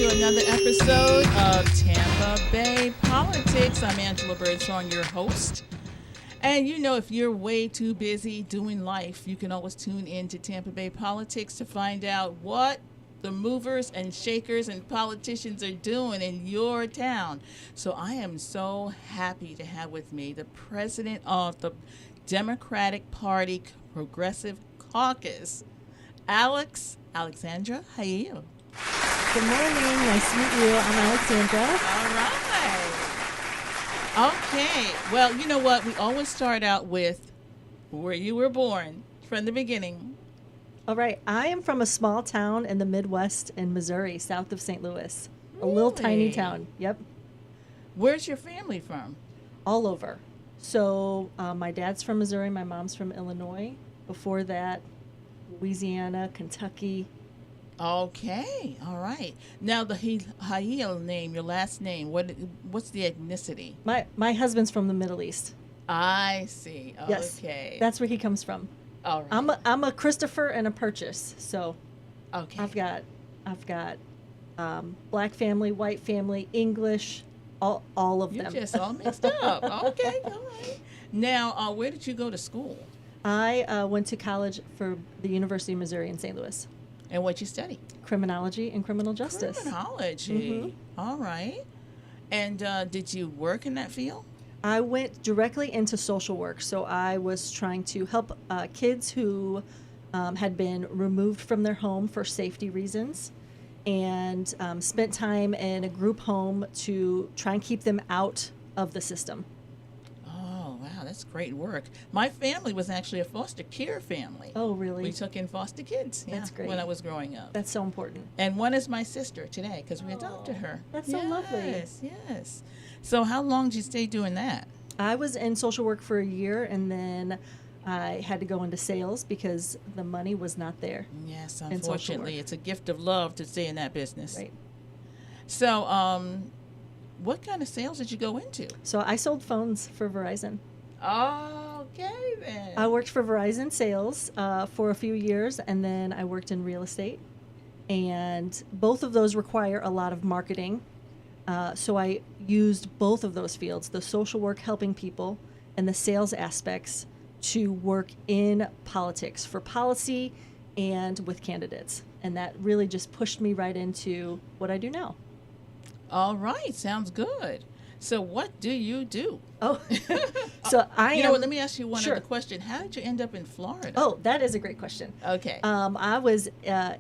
to another episode of Tampa Bay Politics. I'm Angela Birdsong, your host. And you know, if you're way too busy doing life, you can always tune in to Tampa Bay Politics to find out what the movers and shakers and politicians are doing in your town. So I am so happy to have with me the president of the Democratic Party Progressive Caucus, Alexandra. How are you? Good morning. Nice to meet you. I'm Alexandra. All right. Okay. Well, you know what? We always start out with where you were born from the beginning. All right. I am from a small town in the Midwest in Missouri, south of St. Louis. A little tiny Really? town. Yep. Where's your family from? All over. So my dad's from Missouri. My mom's from Illinois. Before that, Louisiana, Kentucky. Okay. All right. Now the Hail name, your last name. What's the ethnicity? My husband's from the Middle East. I see. Yes. Okay. That's where he comes from. All right. I'm a Christopher and a Purchase. So Okay. I've got black family, white family, English, all of You're them. just all mixed up. Okay. All right. Now, where did you go to school? I went to college for the University of Missouri in St. Louis. And what you study? Criminology and criminal justice. Criminology. All right. And did you work in that field? I went directly into social work. So I was trying to help kids who had been removed from their home for safety reasons and spent time in a group home to try and keep them out of the system. Oh, wow. That's great work. My family was actually a foster care family. Oh, really? We took in foster kids. That's great. When I was growing up. That's so important. And one is my sister today because we adopted her. That's so lovely. Yes, yes. So how long did you stay doing that? I was in social work for a year, and then I had to go into sales because the money was not there. Yes, social unfortunately. work. It's a gift of love to stay in that business. Right. So, what kind of sales did you go into? So I sold phones for Verizon. Okay, then. I worked for Verizon sales for a few years, and then I worked in real estate. And both of those require a lot of marketing. So I used both of those fields, the social work helping people and the sales aspects, to work in politics for policy and with candidates. And that really just pushed me right into what I do now. All right, sounds good. So what do you do? Oh, so You know what, let me ask you one Sure. other question. How did you end up in Florida? Oh, that is a great question. Okay. I was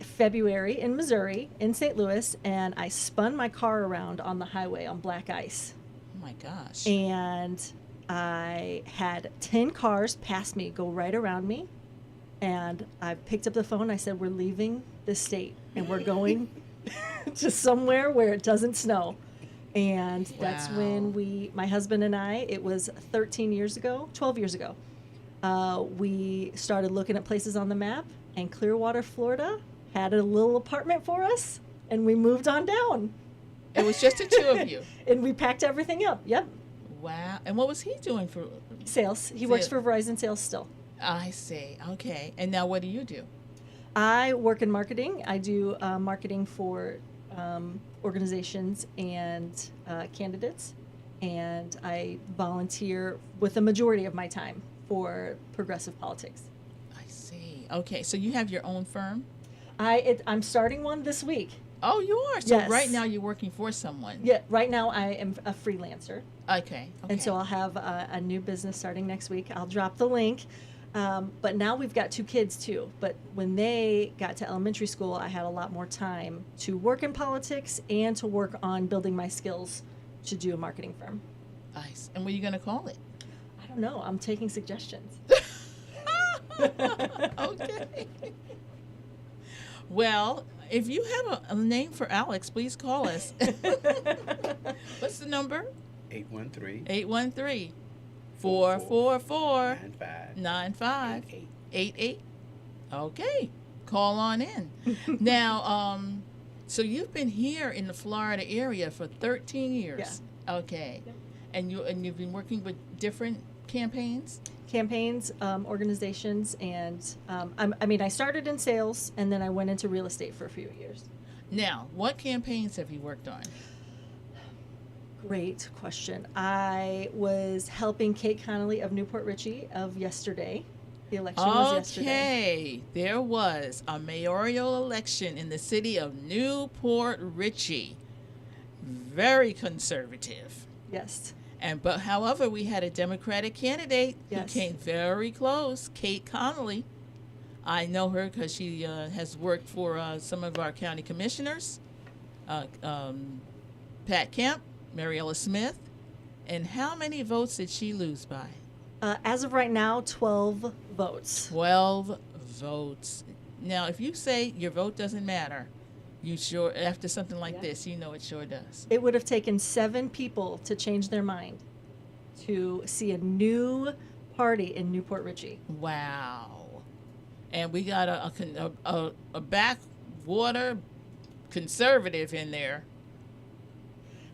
February in Missouri, in St. Louis, and I spun my car around on the highway on black ice. Oh, my gosh. And I had 10 cars pass me, go right around me. And I picked up the phone. I said, we're leaving the state, and we're going to somewhere where it doesn't snow. And that's Wow. when my husband and I, it was 12 years ago, we started looking at places on the map, and Clearwater, Florida had a little apartment for us, and we moved on down. It was just the two of you. And we packed everything up. Yep. Wow. And what was he doing for? Sales. He works for Verizon Sales still. I see. Okay. And now what do you do? I work in marketing. I do marketing for organizations and candidates, and I volunteer with the majority of my time for progressive politics. I see. Okay. So you have your own firm? I'm starting one this week. Oh, you are. So Yes. right now you're working for someone. Yeah, right now I am a freelancer, Okay. and so I'll have a new business starting next week. I'll drop the link. But now we've got 2 kids too. But when they got to elementary school, I had a lot more time to work in politics and to work on building my skills to do a marketing firm. Nice. And what are you going to call it? I don't know. I'm taking suggestions. Okay. Well, if you have a name for Alex, please call us. What's the number? 813 813 444 95 9588. Okay. Call on in. Now, so you've been here in the Florida area for 13 years. Yeah. Okay. Yep. And you've been working with different campaigns? Campaigns, organizations, and I started in sales, and then I went into real estate for a few years. Now, what campaigns have you worked on? Great question. I was helping Kate Connolly of Newport Richey of yesterday. The election was yesterday. Okay, there was a mayoral election in the city of Newport Richey. Very conservative. Yes. But however, we had a Democratic candidate who Yes. came very close, Kate Connolly. I know her because she has worked for some of our county commissioners, Pat Kemp, Mariella Smith. And how many votes did she lose by? As of right now, 12 votes. 12 votes. Now, if you say your vote doesn't matter, you sure, after something like Yeah. this, you know it sure does. It would have taken 7 people to change their mind to see a new party in Newport Richey. Wow. And we got a backwater conservative in there.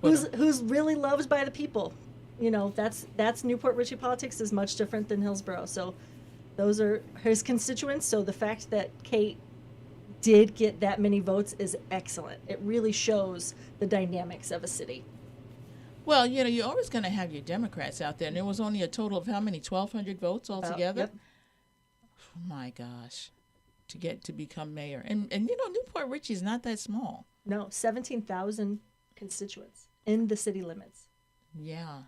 Who's really loved by the people. You know, that's Newport Richey politics is much different than Hillsborough. So those are his constituents. So the fact that Kate did get that many votes is excellent. It really shows the dynamics of a city. Well, you know, you're always going to have your Democrats out there. And there was only a total of how many? 1,200 votes altogether? Yep. Oh, my gosh. To become mayor. And you know, Newport Richey is not that small. No, 17,000 constituents in the city limits. Yeah.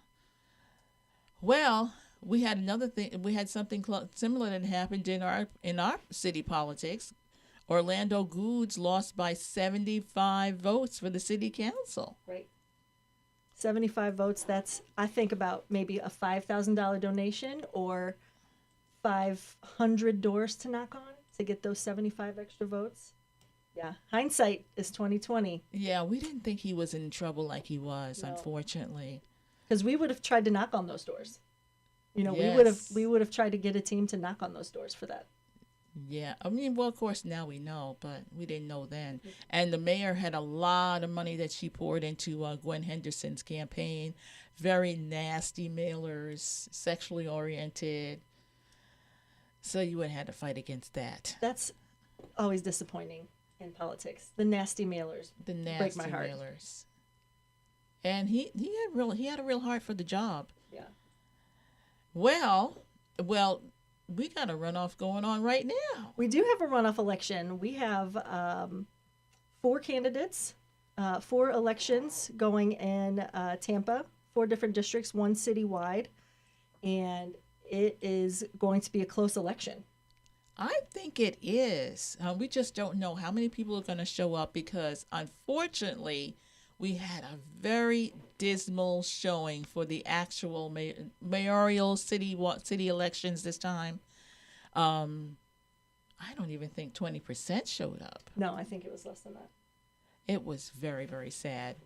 Well, we had another thing. We had something similar that happened in our city politics. Orlando Goods lost by 75 votes for the city council. Right. 75 votes. That's, I think, about maybe a $5,000 donation or 500 doors to knock on to get those 75 extra votes. Yeah, hindsight is 2020. Yeah, we didn't think he was in trouble like he was, No. unfortunately. Because we would have tried to knock on those doors. You know, Yes. we would have tried to get a team to knock on those doors for that. Yeah, I mean, well, of course, now we know, but we didn't know then. And the mayor had a lot of money that she poured into Gwen Henderson's campaign. Very nasty mailers, sexually oriented. So you would have had to fight against that. That's always disappointing in politics. The nasty mailers. The nasty break my heart. mailers. And he had a real heart for the job. Yeah. Well, we got a runoff going on right now. We do have a runoff election. We have 4 candidates, 4 elections going in Tampa, 4 different districts, 1 citywide, and it is going to be a close election. I think it is. We just don't know how many people are going to show up because, unfortunately, we had a very dismal showing for the actual mayoral city elections this time. I don't even think 20% showed up. No, I think it was less than that. It was very, very sad.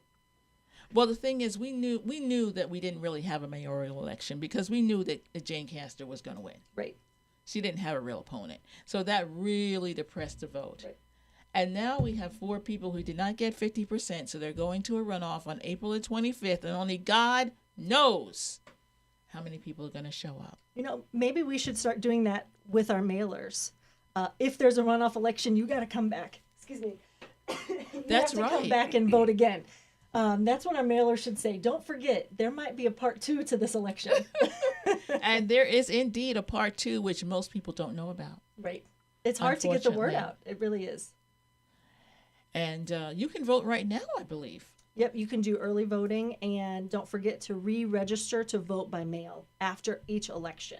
Well, the thing is, we knew that we didn't really have a mayoral election because we knew that Jane Castor was going to win. Right. She didn't have a real opponent. So that really depressed the vote. Right. And now we have 4 people who did not get 50%, so they're going to a runoff on April the 25th, and only God knows how many people are going to show up. You know, maybe we should start doing that with our mailers. If there's a runoff election, you got to come back. Excuse me. That's you have to right. come back and vote again. That's what our mailers should say. Don't forget, there might be a part 2 to this election. And there is indeed a part 2, which most people don't know about. Right. It's hard to get the word Unfortunately. out. It really is. And you can vote right now, I believe. Yep, you can do early voting, and don't forget to re-register to vote by mail after each election.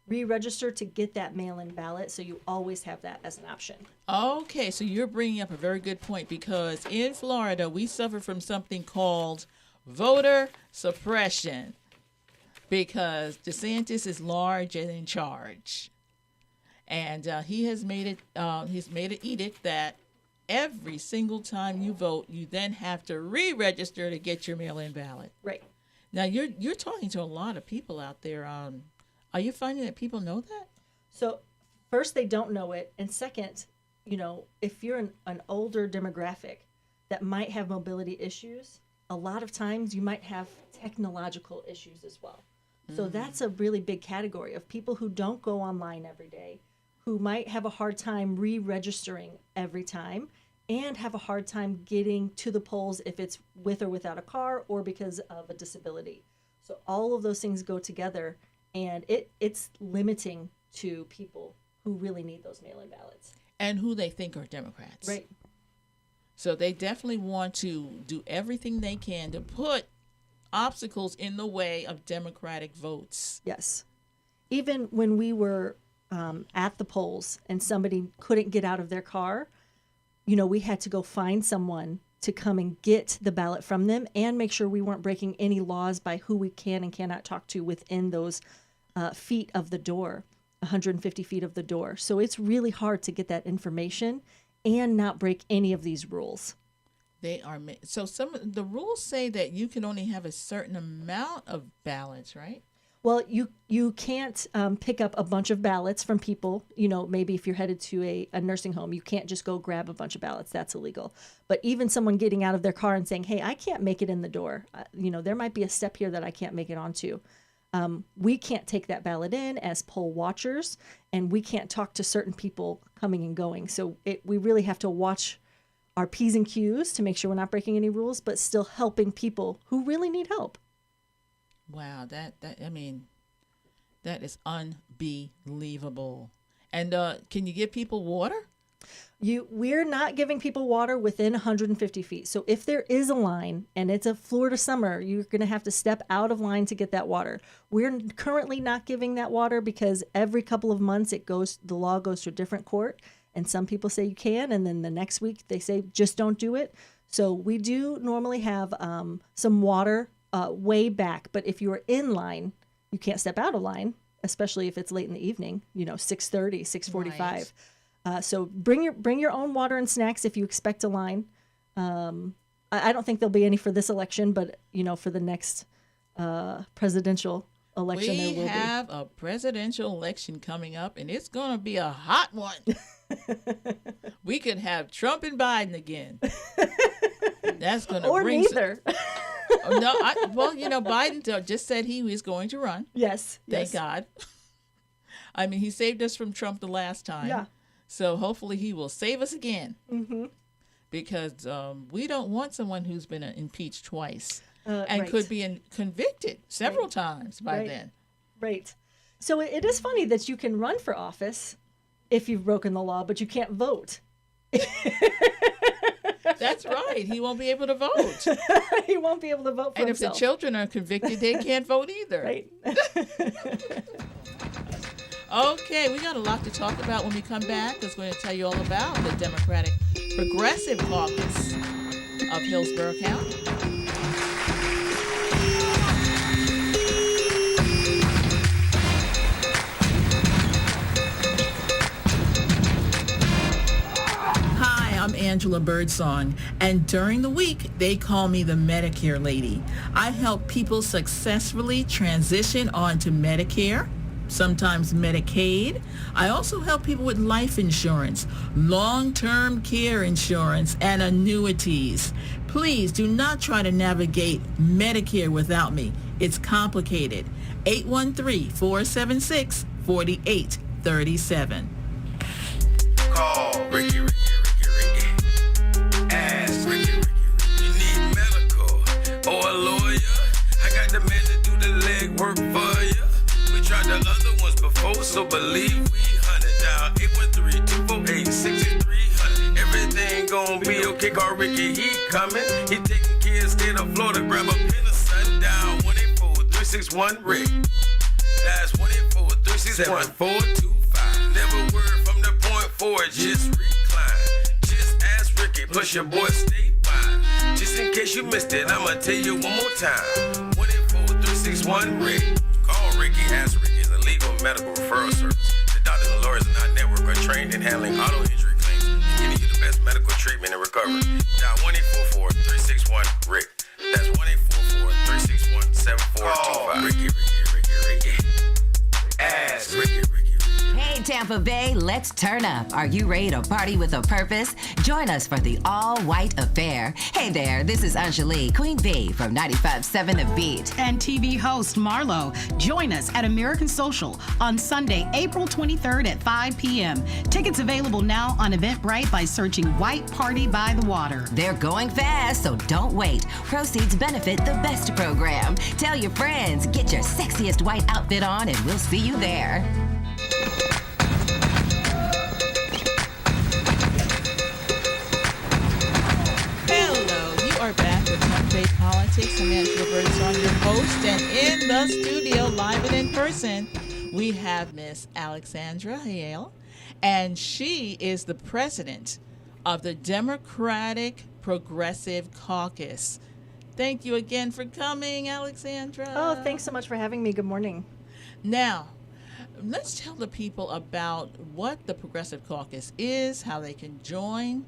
Re-register to get that mail-in ballot, so you always have that as an option. Okay, so you're bringing up a very good point because in Florida, we suffer from something called voter suppression because DeSantis is large and in charge. And he has made it, he's made an edict that every single time you vote, you then have to re-register to get your mail-in ballot. Right. Now, you're talking to a lot of people out there. Are you finding that people know that? So, first, they don't know it, and second, you know, if you're an older demographic that might have mobility issues, a lot of times you might have technological issues as well. So that's a really big category of people who don't go online every day, who might have a hard time re-registering every time, and have a hard time getting to the polls if it's with or without a car or because of a disability. So all of those things go together, and it's limiting to people who really need those mail-in ballots. And who they think are Democrats. Right. So they definitely want to do everything they can to put obstacles in the way of Democratic votes. Yes. Even when we were at the polls and somebody couldn't get out of their car, we had to go find someone to come and get the ballot from them and make sure we weren't breaking any laws by who we can and cannot talk to within those feet of the door, 150 feet of the door. So it's really hard to get that information and not break any of these rules. They are so some of the rules say that you can only have a certain amount of ballots, right? Well, you can't pick up a bunch of ballots from people. Maybe if you're headed to a nursing home, you can't just go grab a bunch of ballots. That's illegal. But even someone getting out of their car and saying, hey, I can't make it in the door. There might be a step here that I can't make it onto. We can't take that ballot in as poll watchers, and we can't talk to certain people coming and going. So we really have to watch our P's and Q's to make sure we're not breaking any rules, but still helping people who really need help. Wow, that is unbelievable. And can you give people water? We're not giving people water within 150 feet. So if there is a line and it's a Florida summer, you're going to have to step out of line to get that water. We're currently not giving that water because every couple of months the law goes to a different court, and some people say you can, and then the next week they say just don't do it. So we do normally have some water way back, but if you are in line, you can't step out of line, especially if it's late in the evening, 6:30, 6:45. Right. So bring your own water and snacks if you expect a line. I don't think there'll be any for this election, but for the next presidential election, there will be. We have a presidential election coming up, and it's going to be a hot one. We could have Trump and Biden again. That's going to bring neither. No, Biden just said he was going to run. Yes. Thank God. I mean, he saved us from Trump the last time. Yeah. So hopefully he will save us again. Mm-hmm. Because we don't want someone who's been impeached twice and right. could be convicted several times by then. Right. So it is funny that you can run for office if you've broken the law, but you can't vote. That's right. He won't be able to vote. He won't be able to vote for and himself. If the children are convicted, they can't vote either. Right. Okay, we got a lot to talk about when we come back. I'm going to tell you all about the Democratic Progressive Caucus of Hillsborough County. I'm Angela Birdsong, and during the week, they call me the Medicare lady. I help people successfully transition onto Medicare, sometimes Medicaid. I also help people with life insurance, long-term care insurance, and annuities. Please do not try to navigate Medicare without me. It's complicated. 813-476-4837. Call Ricky. Ask Ricky. You need medical or a lawyer? I got the man to do the legwork for you. We tried the other ones before, so believe we hunted down 813-248-6300. Everything gon' be okay. Call Ricky, he coming. He taking care of state of Florida. Grab a pen or sundown. 184-361-RICK. That's 184-361-425. Never word from the point forward, just recline. Just ask Ricky, plus your boy statewide. Just in case you missed it, I'ma tell you one more time. 184-361-RICK. Call Ricky, ask Ricky is a legal medical referral service. The doctors and lawyers in our network are trained in handling auto injury claims and getting you the best medical treatment and recovery. Dial 1-844-361-RICK. That's 1-844-361-7425. Ricky. Ask Ricky. Hey, Tampa Bay, let's turn up. Are you ready to party with a purpose? Join us for the all-white affair. Hey there, this is Anjali, Queen Bee from 95.7 The Beat. And TV host Marlo. Join us at American Social on Sunday, April 23rd at 5 p.m. Tickets available now on Eventbrite by searching White Party by the Water. They're going fast, so don't wait. Proceeds benefit the best program. Tell your friends, get your sexiest white outfit on, and we'll see you there. Hello, you are back with Tampa Bay Politics. I'm Angela Birdsong, your host, and in the studio, live and in person, we have Miss Alexandra Hale, and she is the president of the Democratic Progressive Caucus. Thank you again for coming, Alexandra. Oh, thanks so much for having me. Good morning. Now, let's tell the people about what the Progressive Caucus is, how they can join.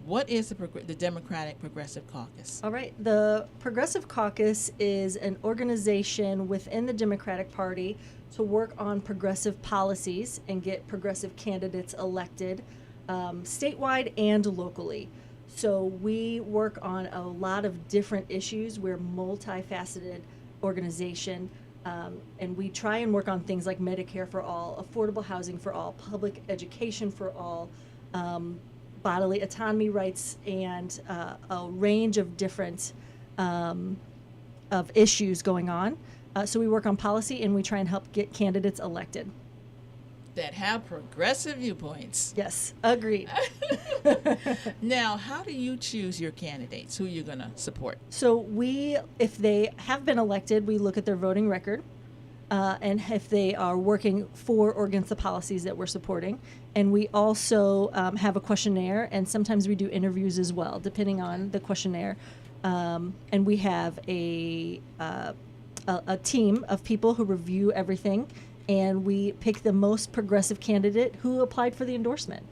What is the Democratic Progressive Caucus? All right. The Progressive Caucus is an organization within the Democratic Party to work on progressive policies and get progressive candidates elected statewide and locally. So we work on a lot of different issues. We're a multifaceted organization, and we try and work on things like Medicare for all, affordable housing for all, public education for all, bodily autonomy rights, and a range of different of issues going on. So we work on policy, and we try and help get candidates elected. That have progressive viewpoints. Yes, agreed. Now, how do you choose your candidates? Who you're going to support? So we, if they have been elected, we look at their voting record, and if they are working for or against the policies that we're supporting. And we also have a questionnaire, and sometimes we do interviews as well, depending on the questionnaire. And we have a team of people who review everything, and we pick the most progressive candidate who applied for the endorsement.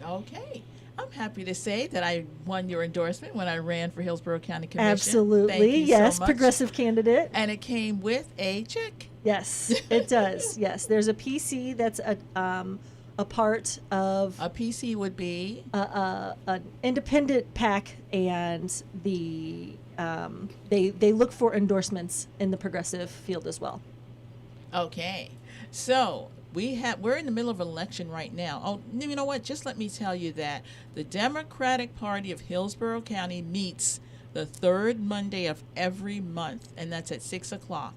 Okay. I'm happy to say that I won your endorsement when I ran for Hillsborough County Commission. Absolutely. Thank you yes, so much. progressive candidate. And it came with a check. Yes, it does. Yes, there's a PC that's a part of A PC would be an independent PAC, and the they look for endorsements in the progressive field as well. okay. So we're in the middle of an election right now. Oh, you know what? Just let me tell you that the Democratic Party of Hillsborough County meets the third Monday of every month, and that's at 6:00.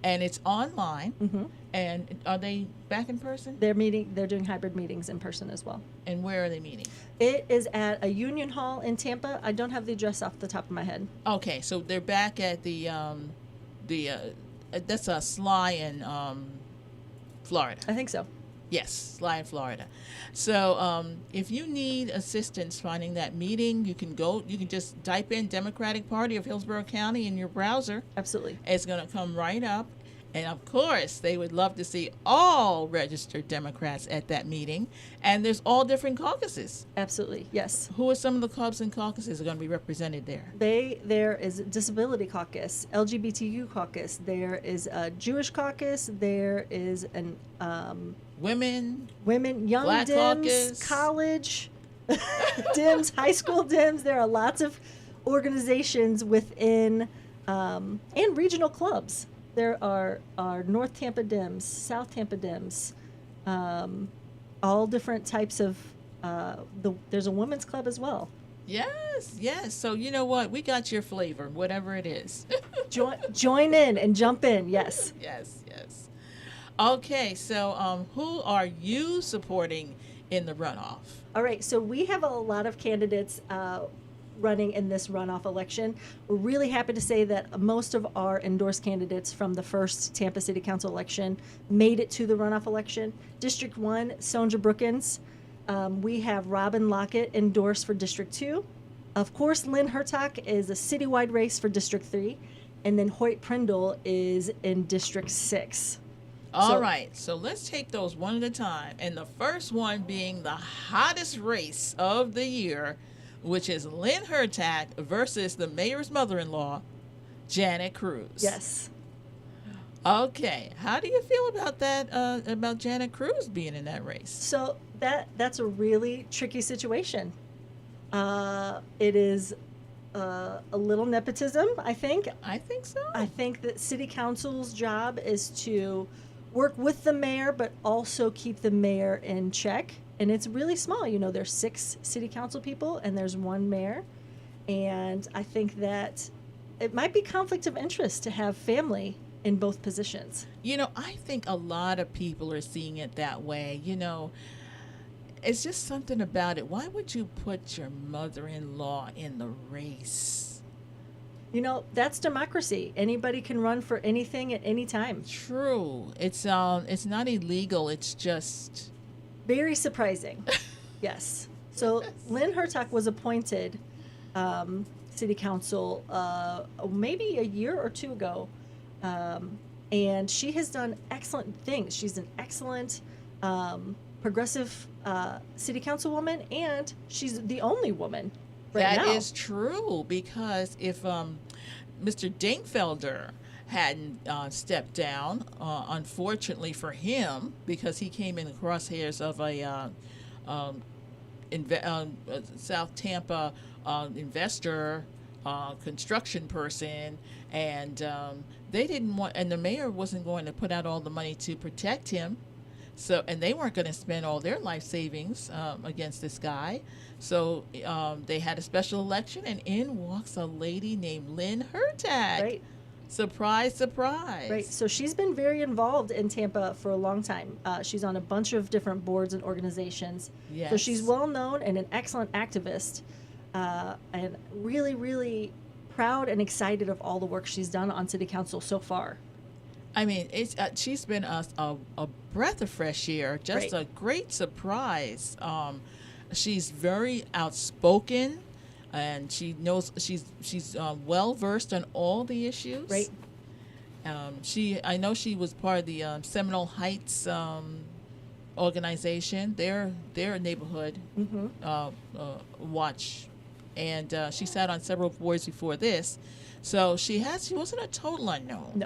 And it's online. Mm-hmm. And are they back in person? They're doing hybrid meetings in person as well. And where are they meeting? It is at a Union Hall in Tampa. I don't have the address off the top of my head. Okay, so they're back at that's a Sly in Florida. I think so. Yes, Sly in Florida. So if you need assistance finding that meeting, you can just type in Democratic Party of Hillsborough County in your browser. Absolutely. It's going to come right up. And of course, they would love to see all registered Democrats at that meeting. And there's all different caucuses. Absolutely. Yes. Who are some of the clubs and caucuses that are going to be represented there? There is a Disability Caucus, LGBTQ Caucus. There is a Jewish Caucus. There is an Women, Young Black Dems, Caucus. College Dems, high school Dems. There are lots of organizations within and regional clubs. There are North Tampa Dems, South Tampa Dems, all different types of. There's a women's club as well. Yes. So you know what? We got your flavor, whatever it is. Join in and jump in. Yes. Yes. Okay, so who are you supporting in the runoff? All right. So we have a lot of candidates running in this runoff election. We're really happy to say that most of our endorsed candidates from the first Tampa City Council election made it to the runoff election. District 1, Sonja Brookins. We have Robin Lockett endorsed for District 2. Of course, Lynn Hertach is a citywide race for District 3. And then Hoyt Prindle is in District 6. All right, so let's take those one at a time. And the first one being the hottest race of the year, which is Lynn Hertach versus the mayor's mother-in-law, Janet Cruz. Yes. Okay, how do you feel about that? About Janet Cruz being in that race? So that's a really tricky situation. It is a little nepotism, I think. I think so. I think that city council's job is to work with the mayor, but also keep the mayor in check. And it's really small. You know, there's 6 city council people and there's 1 mayor. And I think that it might be conflict of interest to have family in both positions. You know, I think a lot of people are seeing it that way. You know, it's just something about it. Why would you put your mother-in-law in the race? You know, that's democracy. Anybody can run for anything at any time. True. It's not illegal. It's just Very surprising. Yes. So Lynn Hertog was appointed city council maybe a year or 2 ago. And she has done excellent things. She's an excellent progressive city councilwoman, and she's the only woman right now. That is true, because if Mr. Dinkfelder hadn't stepped down, unfortunately for him, because he came in the crosshairs of a South Tampa investor, construction person, and they didn't want, and the mayor wasn't going to put out all the money to protect him. So, and they weren't going to spend all their life savings against this guy. So they had a special election, and in walks a lady named Lynn Hertog. Right. Surprise, surprise. Right. So she's been very involved in Tampa for a long time. She's on a bunch of different boards and organizations. Yes. So she's well known and an excellent activist, and really, really proud and excited of all the work she's done on city council so far. I mean, it's she's been a breath of fresh air, just Right. a great surprise. She's very outspoken, and she knows she's well versed on all the issues. Right. I know she was part of the Seminole Heights organization, their neighborhood watch, and she sat on several boards before this, so she wasn't a total unknown.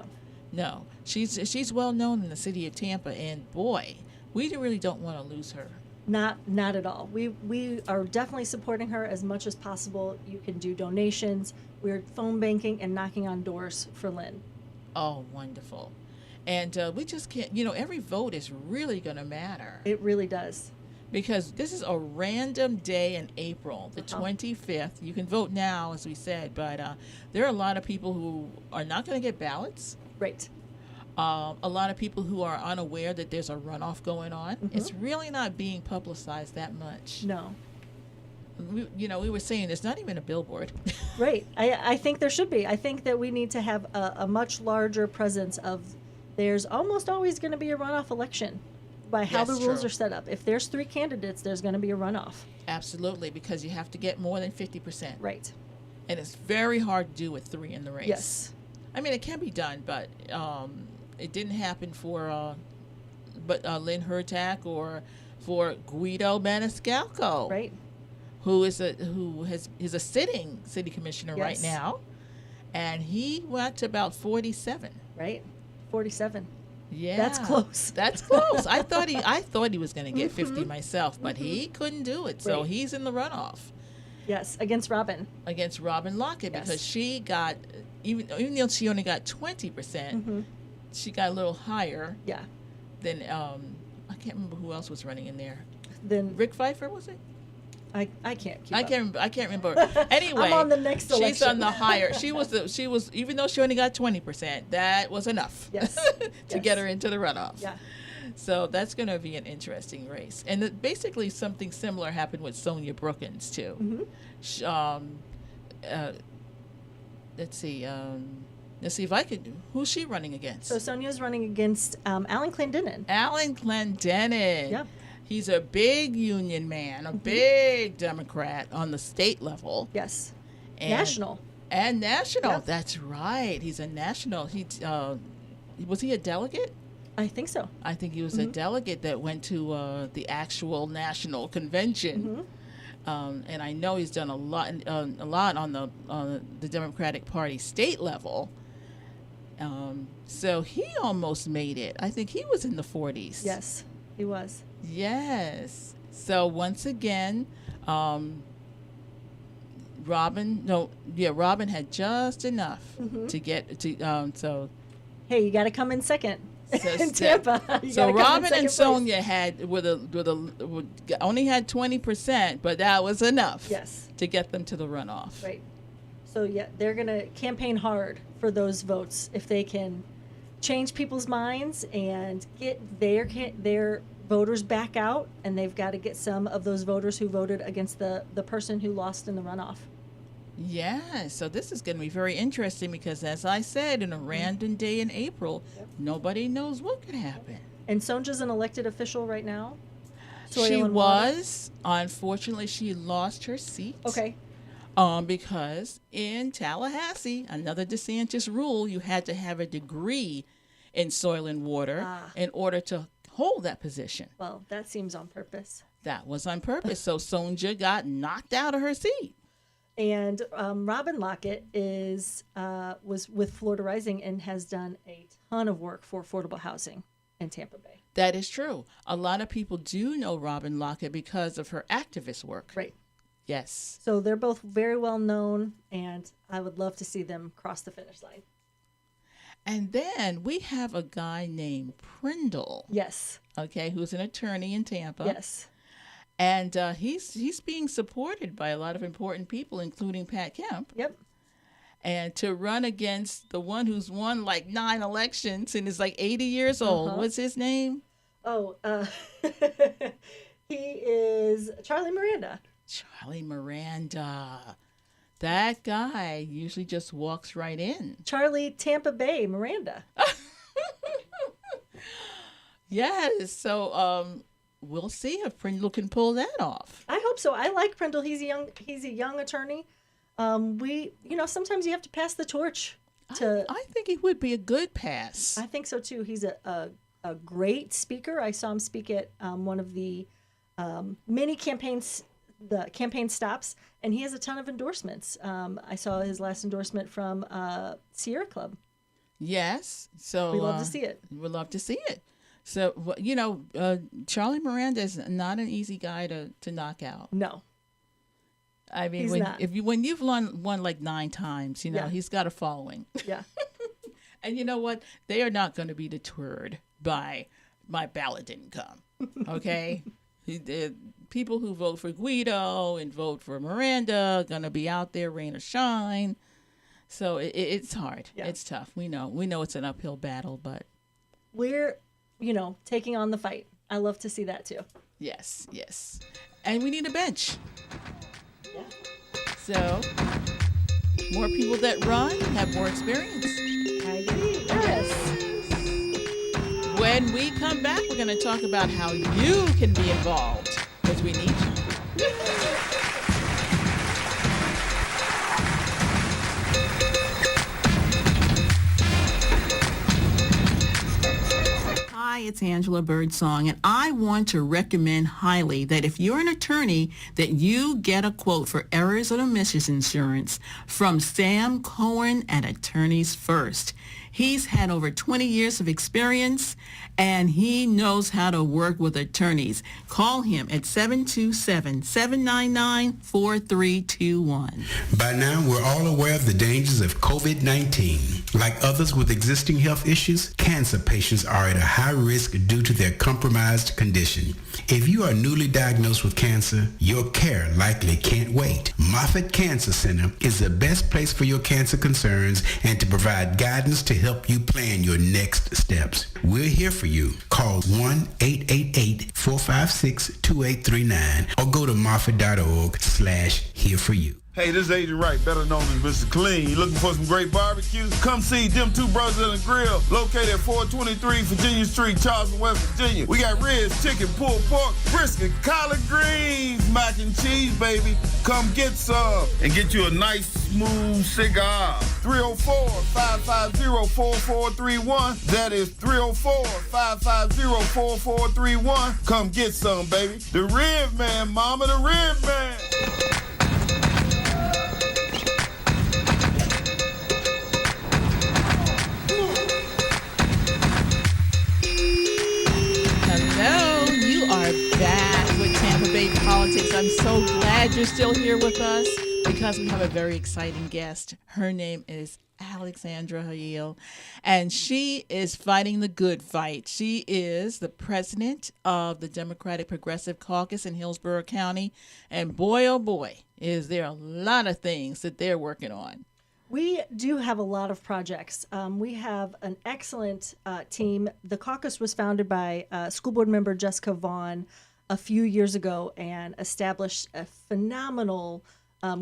No, she's well known in the city of Tampa, and boy, we really don't want to lose her. Not at all. We are definitely supporting her as much as possible. You can do donations. We're phone banking and knocking on doors for Lynn. Oh, wonderful. And we just can't, every vote is really going to matter. It really does. Because this is a random day in April, the 25th. You can vote now, as we said, but there are a lot of people who are not going to get ballots. Right. A lot of people who are unaware that there's a runoff going on. It's really not being publicized that much. No. We were saying there's not even a billboard. Right. I think there should be. I think that we need to have a much larger presence of there's almost always going to be a runoff election by how That's the rules true. are set up. If there's 3 candidates, there's going to be a runoff. Absolutely, because you have to get more than 50%. Right. And it's very hard to do with 3 in the race. Yes. I mean, it can be done, but it didn't happen for Lynn Hertog or for Guido Maniscalco, Right. who is a sitting city commissioner right Yes. now, and he went to about 47. Right. 47. Yeah, That's close. That's close. I thought he was going to get 50 myself, but he couldn't do it. So Right. he's in the runoff Yes. Against Robin. against Robin Lockett, Yes. because she got, even though she only got 20%, she got a little higher Yeah. than I can't remember who else was running in there. Then Rick Pfeiffer, was it? I can't keep I up. can't remember. Anyway, I'm on the next she's election. on the higher. She was even though she only got 20%, that was enough Yes. to Yes. get her into the runoff. Yeah. So that's going to be an interesting race. And basically something similar happened with Sonia Brookins too. Let's see if I could. Who's she running against? So Sonia's running against Alan Clendenin. Alan Clendenin. Yeah. He's a big union man, a big Democrat on the state level. Yes. And, National. And national. Yeah. That's right. He's a national. Was he a delegate? I think so. I think he was a delegate that went to the actual national convention. And I know he's done a lot on the Democratic Party state level. So he almost made it. I think he was in the 40s. Yes, he was. Yes. So once again, Robin had just enough to get to. So Hey, you got to come in second So, in Tampa. You so gotta come in Robin second and place. Sonia had only had 20%, but that was enough. Yes. To get them to the runoff. Right. So yeah, they're gonna campaign hard for those votes if they can change people's minds and get their voters back out, and they've got to get some of those voters who voted against the person who lost in the runoff. Yeah, so this is going to be very interesting because, as I said, in a random day in April, nobody knows what could happen. And Sonja's an elected official right now. Soil She and water. was. Unfortunately, she lost her seat. Okay. Because in Tallahassee, another DeSantis rule, you had to have a degree in soil and water in order to hold that position. Well, that seems on purpose. That was on purpose. So Sonja got knocked out of her seat. And Robin Lockett was with Florida Rising and has done a ton of work for affordable housing in Tampa Bay. That is true. A lot of people do know Robin Lockett because of her activist work. Right. Yes. So they're both very well known, and I would love to see them cross the finish line. And then we have a guy named Prindle. Yes. Okay, who's an attorney in Tampa. Yes. And he's being supported by a lot of important people, including Pat Kemp. Yep. And to run against the one who's won like 9 elections and is like 80 years old. What's his name? Oh, he is Charlie Miranda. Charlie Miranda. That guy usually just walks right in. Charlie Tampa Bay Miranda. Yes. So we'll see if Prindle can pull that off. I hope so. I like Prindle. He's a young attorney. Sometimes you have to pass the torch to. I think he would be a good pass. I think so too. He's a great speaker. I saw him speak at one of the mini campaigns, the campaign stops, and he has a ton of endorsements. I saw his last endorsement from Sierra Club. Yes. So We love to see it. We'd love to see it. So, Charlie Miranda is not an easy guy to knock out. No. I mean, He's not. when you've won like 9 times, Yeah. he's got a following. Yeah. And you know what? They are not going to be deterred by my ballot didn't come. Okay? The people who vote for Guido and vote for Miranda are going to be out there, rain or shine. So it's hard. Yeah. It's tough. We know it's an uphill battle, but We're, taking on the fight. I love to see that too. yes. And we need a bench. Yeah. So more people that run have more experience. I agree. Yes. When we come back, we're going to talk about how you can be involved because we need you. Hi, it's Angela Birdsong, and I want to recommend highly that if you're an attorney, that you get a quote for errors and omissions insurance from Sam Cohen at Attorneys First. He's had over 20 years of experience, and he knows how to work with attorneys. Call him at 727-799-4321. By now, we're all aware of the dangers of COVID-19. Like others with existing health issues, cancer patients are at a high risk due to their compromised condition. If you are newly diagnosed with cancer, your care likely can't wait. Moffitt Cancer Center is the best place for your cancer concerns and to provide guidance to help you plan your next steps. We're here for you. Call 1-888-456-2839 or go to moffitt.org/here-for-you. Hey, this is Agent Wright, better known as Mr. Clean. You looking for some great barbecue? Come see them two brothers in the grill, located at 423 Virginia Street, Charleston, West Virginia. We got ribs, chicken, pulled pork, brisket, collard greens, mac and cheese, baby. Come get some and get you a nice, smooth cigar. 304-550-4431. That is 304-550-4431. Come get some, baby. The Rib Man, mama, the Rib Man. are back with Tampa Bay Politics. I'm so glad you're still here with us because we have a very exciting guest. Her name is Alexandra Halil, and she is fighting the good fight. She is the president of the Democratic Progressive Caucus in Hillsborough County, and boy, oh boy, is there a lot of things that they're working on. We do have a lot of projects. We have an excellent team. The caucus was founded by school board member Jessica Vaughn a few years ago and established a phenomenal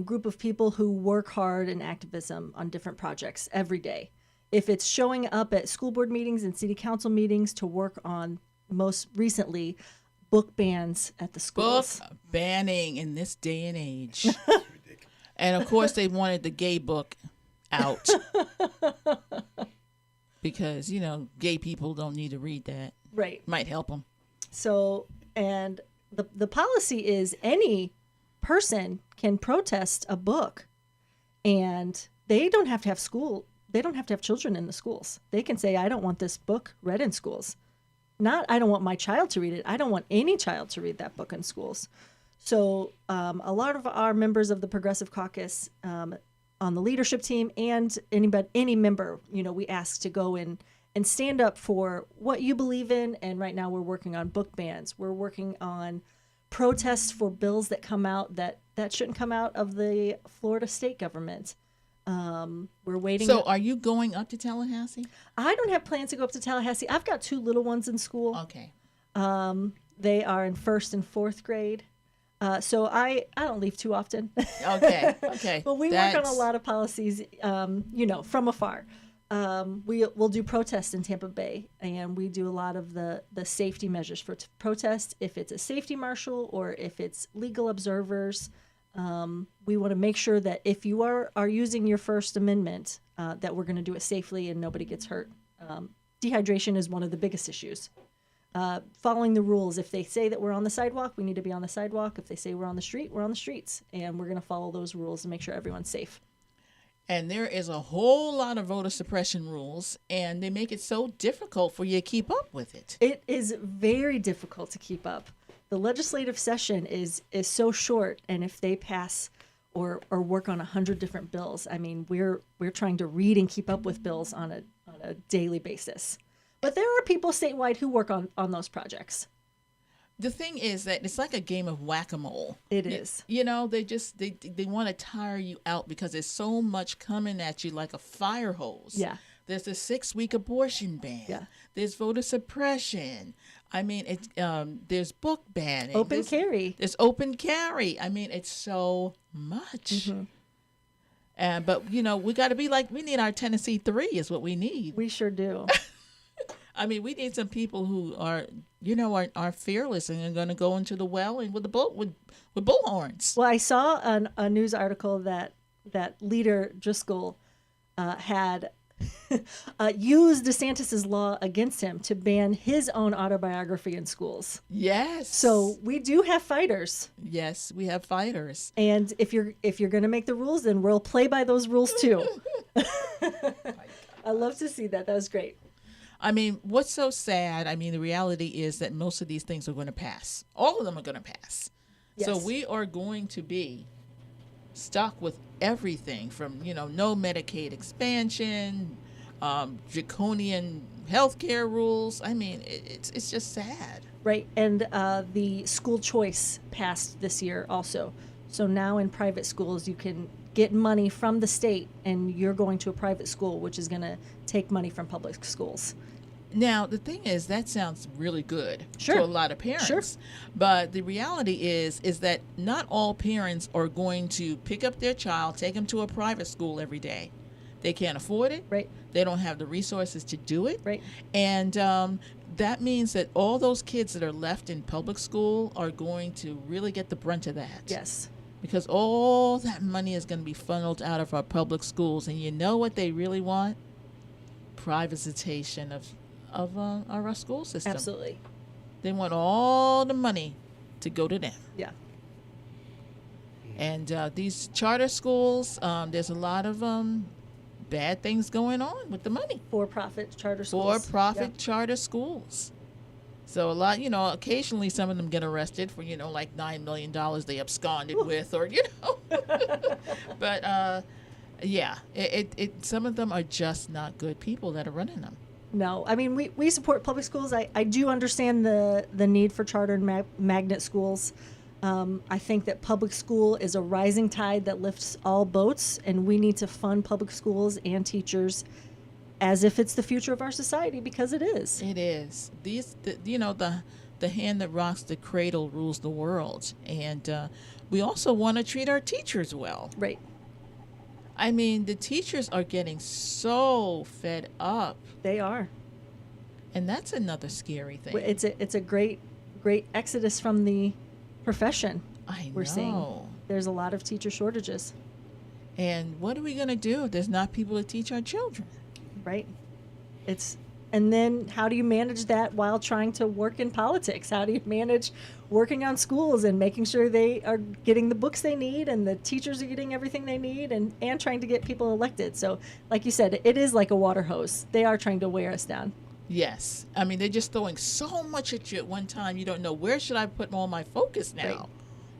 group of people who work hard in activism on different projects every day. If it's showing up at school board meetings and city council meetings to work on, most recently, book bans at the schools. Book banning in this day and age. And of course, they wanted the gay book out because, gay people don't need to read that. Right. Might help them. So, and the policy is any person can protest a book, and they don't have to have children in the schools. They can say, I don't want this book read in schools. Not, I don't want my child to read it. I don't want any child to read that book in schools. So a lot of our members of the Progressive Caucus on the leadership team and any member, we ask to go in and stand up for what you believe in. And right now we're working on book bans. We're working on protests for bills that come out that shouldn't come out of the Florida state government. We're waiting. So are you going up to Tallahassee? I don't have plans to go up to Tallahassee. I've got two little ones in school. Okay. They are in 1st and 4th grade. So I don't leave too often. Okay. But we work on a lot of policies, from afar. We'll do protests in Tampa Bay, and we do a lot of the safety measures for protest. If it's a safety marshal or if it's legal observers, we want to make sure that if you are using your First Amendment, that we're going to do it safely and nobody gets hurt. Dehydration is one of the biggest issues. Following the rules. If they say that we're on the sidewalk, we need to be on the sidewalk. If they say we're on the street, we're on the streets. And we're going to follow those rules and make sure everyone's safe. And there is a whole lot of voter suppression rules, and they make it so difficult for you to keep up with it. It is very difficult to keep up. The legislative session is so short, and if they pass or work on 100 different bills, I mean, we're trying to read and keep up with bills on a daily basis. But there are people statewide who work on those projects. The thing is that it's like a game of whack-a-mole. It is. They want to tire you out because there's so much coming at you like a fire hose. Yeah. There's a 6-week abortion ban. Yeah. There's voter suppression. I mean, there's book banning. Open carry. There's open carry. I mean, it's so much. Mm-hmm. But we got to be we need our Tennessee 3 is what we need. We sure do. I mean, we need some people who are fearless and are going to go into the well and with bullhorns. Well, I saw a news article that Leader Driscoll had used DeSantis's law against him to ban his own autobiography in schools. Yes. So we do have fighters. Yes, we have fighters. And if you're going to make the rules, then we'll play by those rules too. I love to see that. That was great. I mean, what's so sad, the reality is that most of these things are going to pass. All of them are going to pass. Yes. So we are going to be stuck with everything from, no Medicaid expansion, draconian healthcare rules. I mean, it's just sad. Right. And the school choice passed this year also. So now in private schools, you can get money from the state and you're going to a private school, which is going to take money from public schools. Now, the thing is, that sounds really good Sure. to a lot of parents. Sure. But the reality is that not all parents are going to pick up their child, take them to a private school every day. They can't afford it. Right. They don't have the resources to do it. Right. And that means that all those kids that are left in public school are going to really get the brunt of that. Yes. Because all that money is going to be funneled out of our public schools. And you know what they really want? Privatization of our school system. Absolutely. They want all the money to go to them. Yeah. And these charter schools, there's a lot of bad things going on with the money. For-profit charter schools. For-profit charter schools. So a lot, occasionally some of them get arrested for, like $9 million they absconded with, or, But, yeah, some of them are just not good people that are running them. No, I mean, we support public schools. I do understand the need for charter and magnet schools. I think that public school is a rising tide that lifts all boats, and we need to fund public schools and teachers as if it's the future of our society, because it is. It is. The hand that rocks the cradle rules the world. And we also want to treat our teachers well. Right. I mean, the teachers are getting so fed up. They are. And that's another scary thing. It's a great exodus from the profession. We're seeing there's a lot of teacher shortages. And what are we going to do if there's not people to teach our children? Right. And then how do you manage that while trying to work in politics? How do you manage working on schools and making sure they are getting the books they need and the teachers are getting everything they need and trying to get people elected? So, like you said, it is like a water hose. They are trying to wear us down. Yes. I mean, they're just throwing so much at you at one time. You don't know, where should I put all my focus now?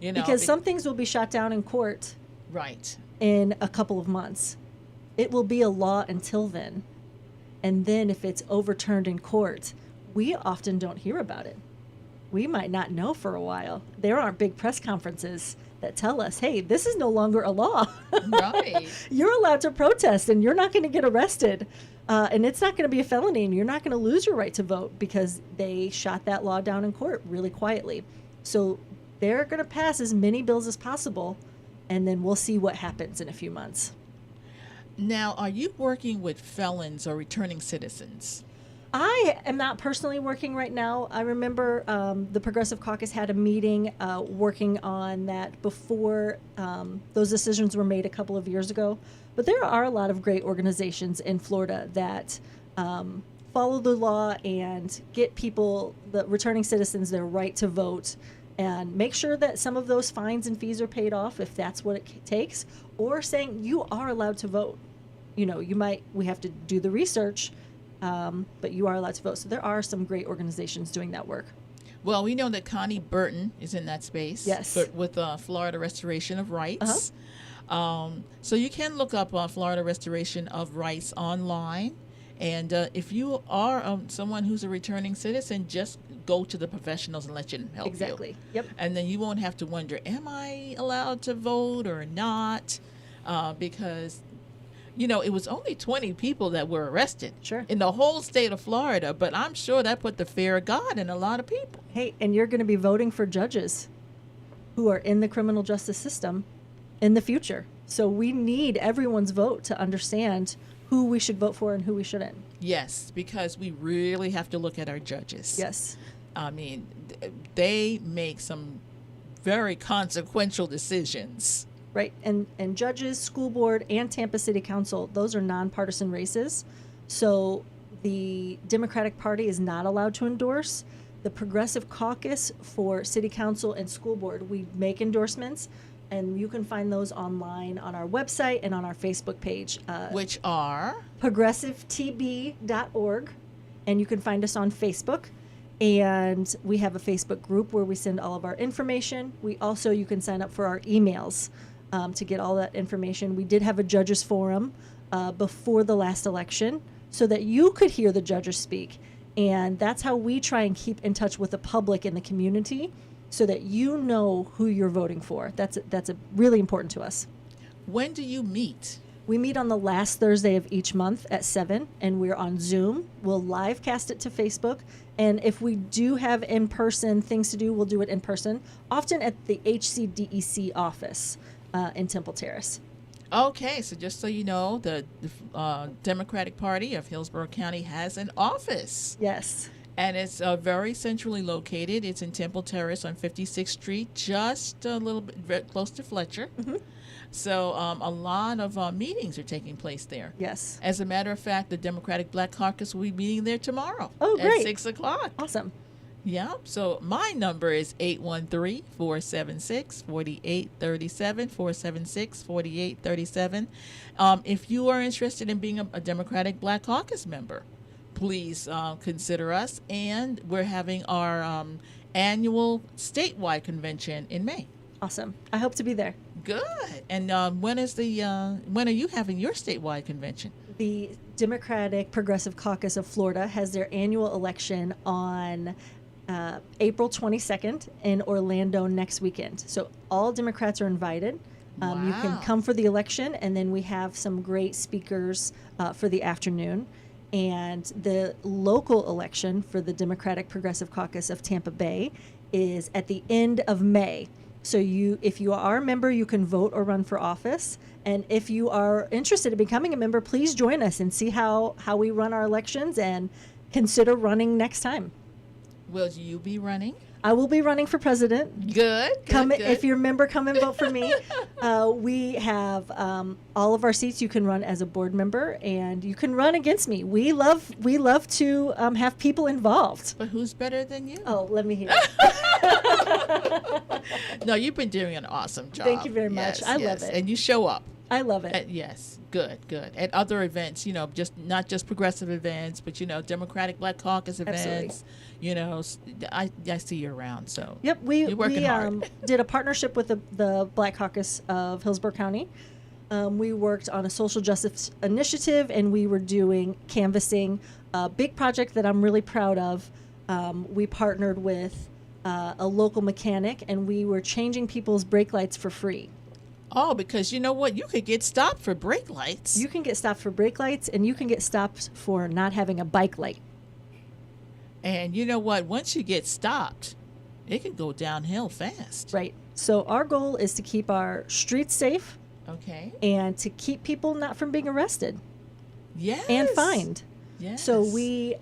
Right. Because some things will be shot down in court. Right. In a couple of months. It will be a law until then. And then if it's overturned in court, we often don't hear about it. We might not know for a while. There aren't big press conferences that tell us, hey, this is no longer a law. Right. You're allowed to protest and you're not going to get arrested. And it's not going to be a felony and you're not going to lose your right to vote because they shot that law down in court really quietly. So they're going to pass as many bills as possible, and then we'll see what happens in a few months. Now, are you working with felons or returning citizens? I am not personally working right now. I remember the Progressive Caucus had a meeting working on that before those decisions were made a couple of years ago. But there are a lot of great organizations in Florida that follow the law and get people, the returning citizens, their right to vote, and make sure that some of those fines and fees are paid off if that's what it takes, or saying you are allowed to vote. We have to do the research, but you are allowed to vote. So there are some great organizations doing that work. Well, we know that Connie Burton is in that space. Yes. But with Florida Restoration of Rights. So you can look up Florida Restoration of Rights online. And if you are someone who's a returning citizen, just go to the professionals and let them help you. Exactly. Yep. And then you won't have to wonder, am I allowed to vote or not? Because, it was only 20 people that were arrested in the whole state of Florida. But I'm sure that put the fear of God in a lot of people. Hey, and you're going to be voting for judges who are in the criminal justice system in the future. So we need everyone's vote to understand who we should vote for and who we shouldn't. Yes, because we really have to look at our judges. Yes. I mean, they make some very consequential decisions. Right. And judges, school board, and Tampa City Council, those are nonpartisan races. So the Democratic Party is not allowed to endorse. The Progressive Caucus for City Council and School Board, we make endorsements. And you can find those online on our website and on our Facebook page. Which are? ProgressiveTB.org. And you can find us on Facebook. And we have a Facebook group where we send all of our information. You can sign up for our emails to get all that information. We did have a judges forum before the last election so that you could hear the judges speak. And that's how we try and keep in touch with the public and the community, so that you know who you're voting for. That's really important to us. When do you meet? We meet on the last Thursday of each month at 7, and we're on Zoom. We'll live cast it to Facebook, and if we do have in-person things to do, we'll do it in person, often at the HCDEC office in Temple Terrace. Okay, so just so you know, the Democratic Party of Hillsborough County has an office. Yes. And it's very centrally located. It's in Temple Terrace on 56th Street, just a little bit very close to Fletcher. Mm-hmm. So a lot of meetings are taking place there. Yes. As a matter of fact, the Democratic Black Caucus will be meeting there tomorrow. Oh, great. At 6 o'clock. Awesome. Yeah. So my number is 813-476-4837, 476-4837. If you are interested in being a Democratic Black Caucus member, please consider us. And we're having our annual statewide convention in May. Awesome. I hope to be there. Good. And when are you having your statewide convention? The Democratic Progressive Caucus of Florida has their annual election on April 22nd in Orlando next weekend. So all Democrats are invited. You can Wow. come for the election, and then we have some great speakers for the afternoon. And the local election for the Democratic Progressive Caucus of Tampa Bay is at the end of May. So if you are a member, you can vote or run for office. And if you are interested in becoming a member, please join us and see how we run our elections and consider running next time. Will you be running? I will be running for president. Good. Come good. if you're a member, come and vote for me. We have all of our seats. You can run as a board member, and you can run against me. We love to have people involved. But who's better than you? Oh, let me hear. No, you've been doing an awesome job. Thank you very much. Yes, I love yes. it. And you show up. I love it. Yes, good. At other events, just not just progressive events, but Democratic Black Caucus events. I see you around. So Yep, you're working hard. did a partnership with the Black Caucus of Hillsborough County. We worked on a social justice initiative, and we were doing canvassing. A big project that I'm really proud of. We partnered with a local mechanic, and we were changing people's brake lights for free. Oh, because you know what? You could get stopped for brake lights. You can get stopped for brake lights, and you can get stopped for not having a bike light. And you know what? Once you get stopped, it can go downhill fast. Right. So our goal is to keep our streets safe Okay. and to keep people not from being arrested Yes. and fined. Yes. So we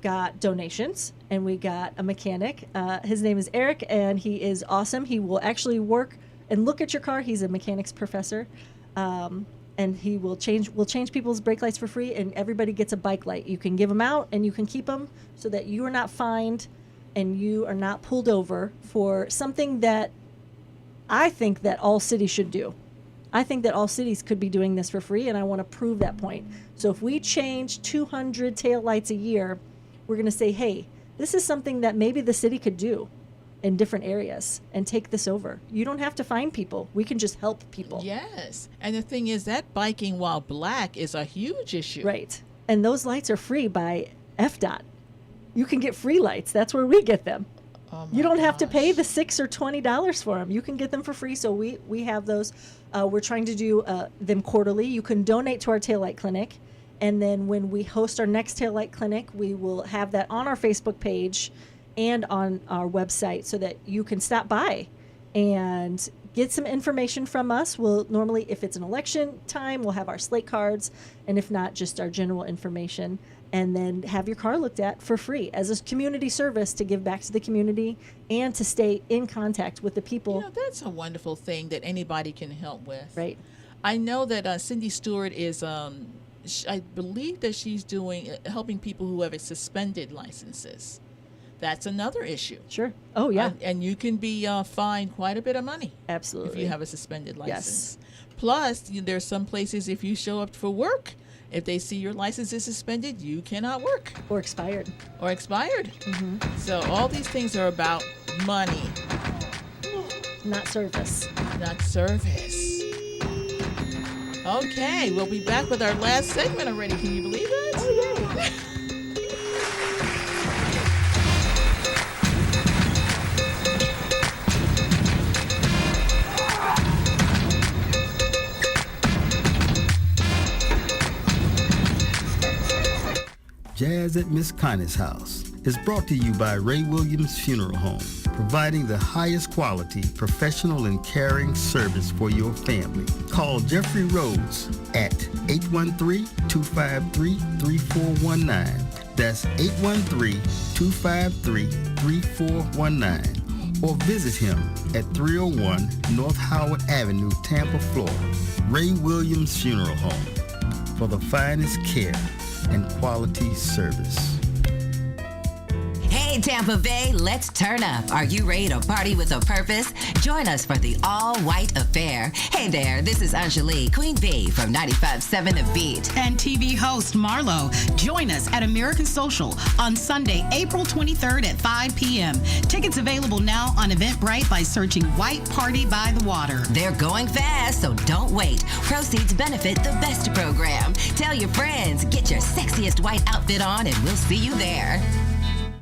got donations, and we got a mechanic. His name is Eric, and he is awesome. He will actually work and look at your car. He's a mechanics professor, and he will change people's brake lights for free, and everybody gets a bike light. You can give them out, and you can keep them so that you are not fined and you are not pulled over for something that I think that all cities should do. I think that all cities could be doing this for free, and I want to prove that point. So if we change 200 taillights a year, we're going to say, hey, this is something that maybe the city could do in different areas and take this over. You don't have to find people. We can just help people. Yes. And the thing is that biking while black is a huge issue. Right. And those lights are free by FDOT. You can get free lights. That's where we get them. Oh You my don't have to pay gosh. the $6 or $20 for them. You can get them for free. So we have those. We're trying to do them quarterly. You can donate to our taillight clinic. And then when we host our next taillight clinic, we will have that on our Facebook page and on our website so that you can stop by and get some information from us. We'll normally, if it's an election time, we'll have our slate cards, and if not, just our general information. And then have your car looked at for free as a community service to give back to the community and to stay in contact with the people. That's a wonderful thing that anybody can help with. Right. I know that Cindy Stewart is, I believe that she's doing, helping people who have suspended licenses. That's another issue. Sure. Oh, yeah. And you can be fined quite a bit of money Absolutely. if you have a suspended license. Yes. Plus, there's some places if you show up for work, if they see your license is suspended, you cannot work Or expired. or expired. Mm-hmm. So all these things are about money, Not service. not service. Okay, we'll be back with our last segment already. Can you believe it? Oh, yay. Jazz at Miss Connie's house is brought to you by Ray Williams Funeral Home, providing the highest quality, professional, and caring service for your family. Call Jeffrey Rose at 813-253-3419. That's 813-253-3419. Or visit him at 301 North Howard Avenue, Tampa, Florida. Ray Williams Funeral Home, for the finest care and quality service. Hey Hey, Tampa Bay, let's turn up. Are you ready to party with a purpose? Join us for the all-white affair. Hey there, this is Anjali, Queen Bee from 95.7 The Beat. And TV host Marlo. Join us at American Social on Sunday, April 23rd at 5 p.m. Tickets available now on Eventbrite by searching White Party by the Water. They're going fast, so don't wait. Proceeds benefit the best program. Tell your friends, get your sexiest white outfit on, and we'll see you there.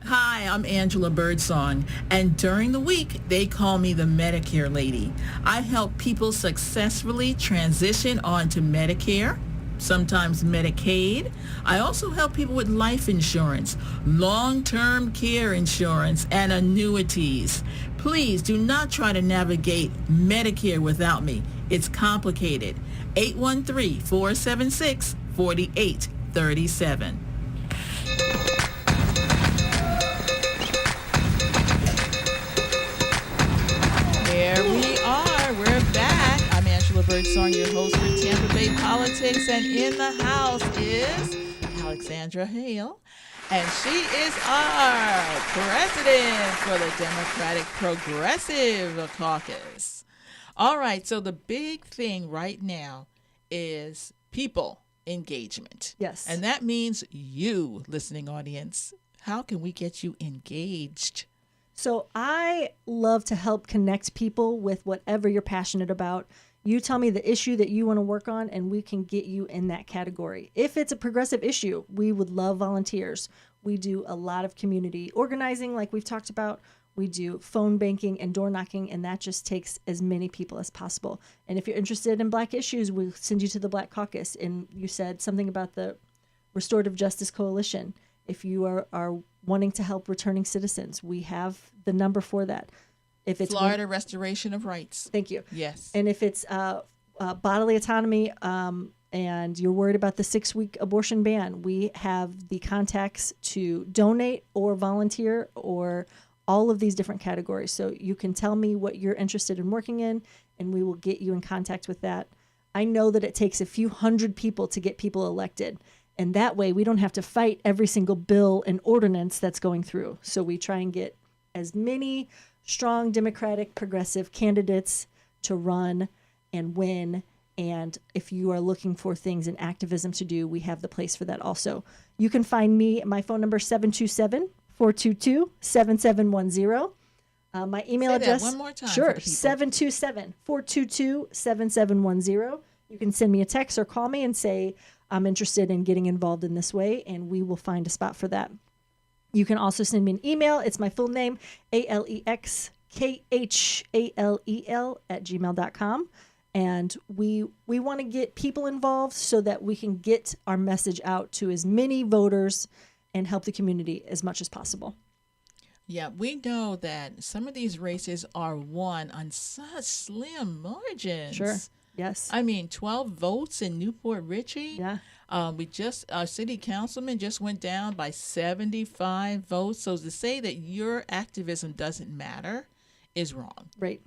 Hi, I'm Angela Birdsong, and during the week, they call me the Medicare lady. I help people successfully transition onto Medicare, sometimes Medicaid. I also help people with life insurance, long-term care insurance, and annuities. Please do not try to navigate Medicare without me. It's complicated. 813-476-4837. Here we are. We're back. I'm Angela Birdsong, your host for Tampa Bay Politics, and in the house is Alexandra Hale, and she is our president for the Democratic Progressive Caucus. All right, so the big thing right now is people engagement. Yes. And that means you, listening audience. How can we get you engaged? So I love to help connect people with whatever you're passionate about. You tell me the issue that you want to work on, and we can get you in that category. If it's a progressive issue, we would love volunteers. We do a lot of community organizing, like we've talked about. We do phone banking and door knocking, and that just takes as many people as possible. And if you're interested in Black issues, we'll send you to the Black Caucus. And you said something about the Restorative Justice Coalition. If you are wanting to help returning citizens, we have the number for that. If it's Florida Restoration of Rights. Thank you. Yes. And if it's bodily autonomy and you're worried about the 6-week abortion ban, we have the contacts to donate or volunteer or all of these different categories. So you can tell me what you're interested in working in, and we will get you in contact with that. I know that it takes a few hundred people to get people elected. And that way we don't have to fight every single bill and ordinance that's going through. So we try and get as many strong Democratic progressive candidates to run and win. And if you are looking for things in activism to do, we have the place for that also. You can find me, my phone number is 727-422-7710. My email Say address. that one more time. Sure. For the people. 727-422-7710. You can send me a text or call me and say, I'm interested in getting involved in this way, and we will find a spot for that. You can also send me an email. It's my full name, alexkhalel@gmail.com. And we want to get people involved so that we can get our message out to as many voters and help the community as much as possible. Yeah, we know that some of these races are won on such slim margins. Sure. Yes. I mean, 12 votes in Newport Richey. Yeah. Our city councilman just went down by 75 votes. So to say that your activism doesn't matter is wrong. Right.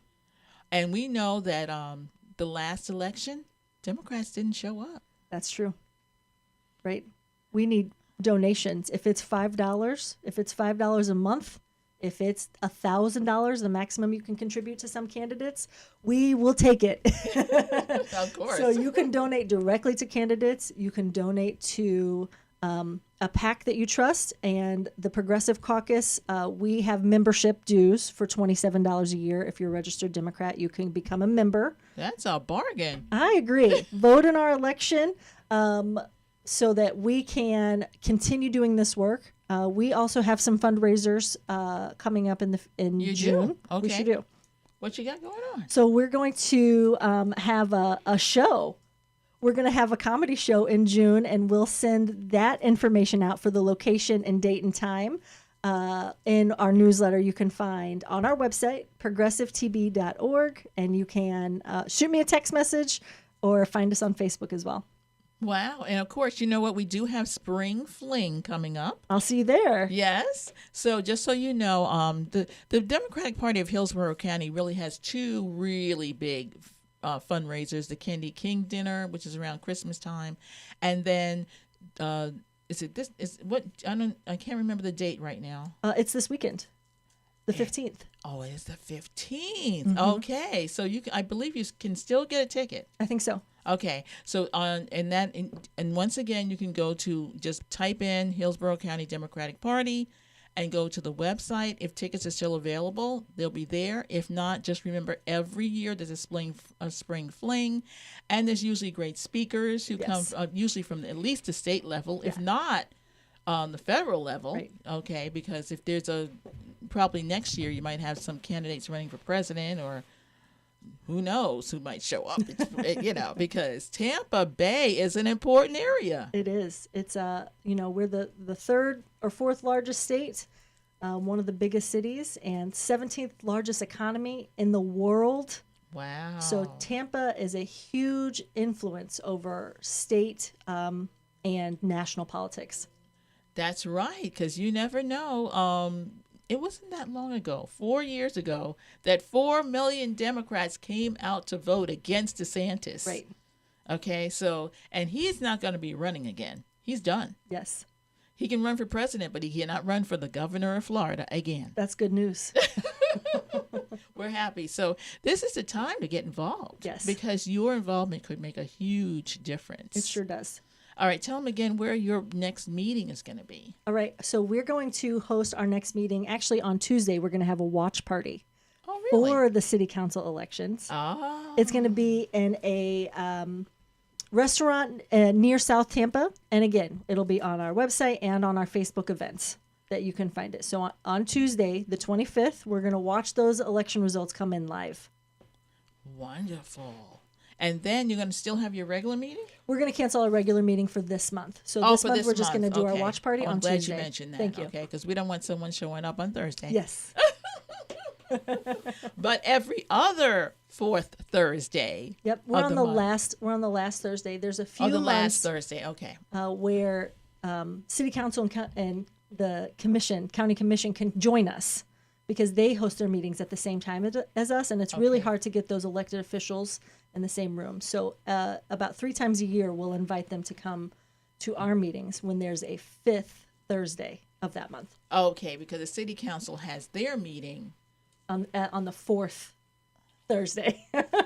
And we know that the last election, Democrats didn't show up. That's true. Right. We need donations. If it's $5 a month, if it's $1,000, the maximum you can contribute to some candidates, we will take it. Of course. So you can donate directly to candidates. You can donate to a PAC that you trust. And the Progressive Caucus, we have membership dues for $27 a year. If you're a registered Democrat, you can become a member. That's a bargain. I agree. Vote in our election so that we can continue doing this work. We also have some fundraisers coming up in You June. do? Okay. We sure do. What you got going on? So we're going to have a show. We're going to have a comedy show in June, and we'll send that information out for the location and date and time in our newsletter. You can find on our website, progressivetb.org, and you can shoot me a text message or find us on Facebook as well. Wow. And of course, you know what? We do have Spring Fling coming up. I'll see you there. Yes. So just so you know, the Democratic Party of Hillsborough County really has two really big fundraisers, the Candy King Dinner, which is around Christmas time, and then is it this? Is what? I can't remember the date right now. It's this weekend, the 15th. Oh, it is the 15th. Okay, so I believe you can still get a ticket. I think so. Okay, so and once again, you can go to just type in Hillsborough County Democratic Party and go to the website. If tickets are still available, they'll be there. If not, just remember every year there's a spring fling, and there's usually great speakers who come usually from at least the state level, if not on the federal level. Right. Okay, because if there's probably next year you might have some candidates running for president or who knows who might show up, because Tampa Bay is an important area. It is. It's we're the third or fourth largest state, one of the biggest cities, and 17th largest economy in the world. Wow. So Tampa is a huge influence over state and national politics. That's right, because you never know. It wasn't that long ago, 4 years ago, that 4 million Democrats came out to vote against DeSantis. Right. Okay, so, and he's not going to be running again. He's done. Yes. He can run for president, but he cannot run for the governor of Florida again. That's good news. We're happy. So this is the time to get involved. Yes. Because your involvement could make a huge difference. It sure does. All right, tell them again where your next meeting is going to be. All right, so we're going to host our next meeting. Actually, on Tuesday, we're going to have a watch party for the city council elections. Oh. It's going to be in a restaurant near South Tampa. And again, it'll be on our website and on our Facebook events that you can find it. So on Tuesday, the 25th, we're going to watch those election results come in live. Wonderful. And then you're going to still have your regular meeting? We're going to cancel our regular meeting for this month. So this month, we're just going to do our watch party on Tuesday. I'm glad you mentioned that. Thank you. Okay, because we don't want someone showing up on Thursday. Yes. But every other fourth Thursday. Yep, we're on the last Thursday. There's a few last Thursday. Okay. Where City Council and the County Commission can join us because they host their meetings at the same time as us, and it's really hard to get those elected officials in the same room. So about 3 times a year, we'll invite them to come to our meetings when there's a 5th Thursday of that month. Okay, because the City Council has their meeting on the 4th Thursday.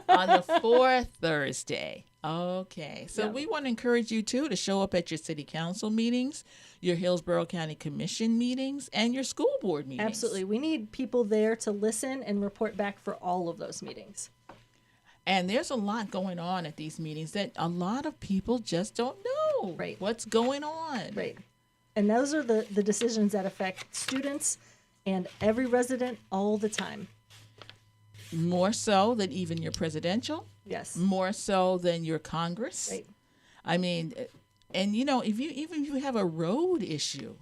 On the 4th Thursday. Okay. So we want to encourage you, too, to show up at your City Council meetings, your Hillsborough County Commission meetings, and your school board meetings. Absolutely. We need people there to listen and report back for all of those meetings. And there's a lot going on at these meetings that a lot of people just don't know what's going on. Right. And those are the decisions that affect students and every resident all the time. More so than even your presidential. Yes. More so than your Congress. Right. I mean, and if you have a road issue,